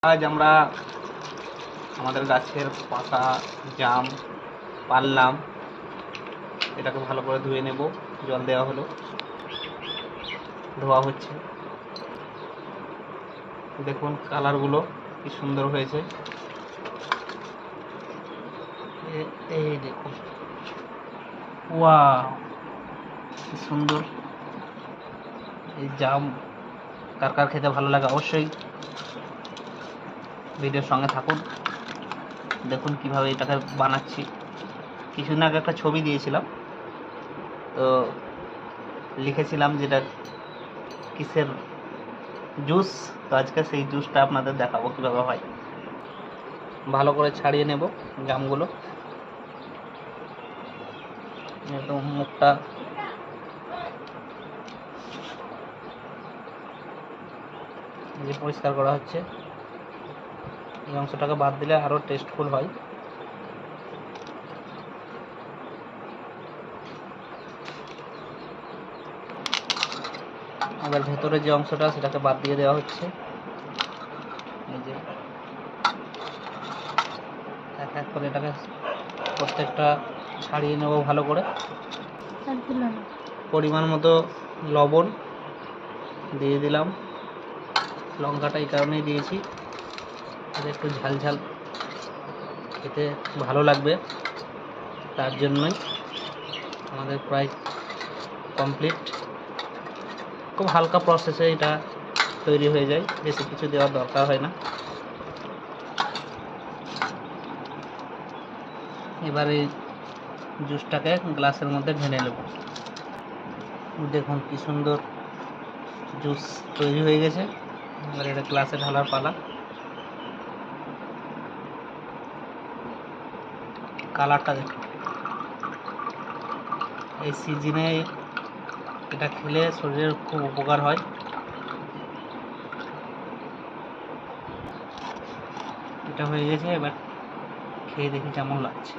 আজ আমরা আমাদের গাছের পাতা জাম পারলাম, এটাকে ভালো করে ধুয়ে নেব। জল দেওয়া হলো, ধোয়া হচ্ছে। দেখুন কালারগুলো কি সুন্দর হয়েছে। এই দেখুন, ওয়াও কি সুন্দর। এই জাম কার কার খেতে ভালো লাগে অবশ্যই ভিডিওর সঙ্গে থাকুন। দেখুন কিভাবে এটাকে বানাচ্ছি। কিছুদিন আগে একটা ছবি দিয়েছিলাম, তো লিখেছিলাম যেটা কিসের জুস, তো আজকে সেই জুসটা আপনাদের দেখাবো কীভাবে হয়। ভালো করে ছাড়িয়ে নেব জামগুলো, একদম মুখটা যে পরিষ্কার করা হচ্ছে। এই অংশটাকে বাদ দিলে আরও টেস্টফুল হয়। এবার ভেতরে যে অংশটা সেটাকে বাদ দিয়ে দেওয়া হচ্ছে। এই যে এক এক করে এটাকে প্রত্যেকটা ছাড়িয়ে নেব ভালো করে। পরিমাণ মতো লবণ দিয়ে দিলাম। লঙ্কাটা এই কারণেই দিয়েছি, এটা একটু ঝাল ঝাল খেতে ভালো লাগবে, তার জন্যই। আমাদের প্রায় কমপ্লিট। খুব হালকা প্রসেসে এটা তৈরি হয়ে যায়, বেশি কিছু দেওয়ার দরকার হয় না। এবার এই জুসটাকে গ্লাসের মধ্যে ঢেলে নেব। দেখুন কি সুন্দর জুস তৈরি হয়ে গেছে। এবার এটা গ্লাসে ঢালার পালা। কালারটা দেখুন। এই সিজনে এটা খেলে শরীরের খুব উপকার হয়। এটা হয়ে গেছে, এবার খেয়ে দেখি কেমন লাগছে।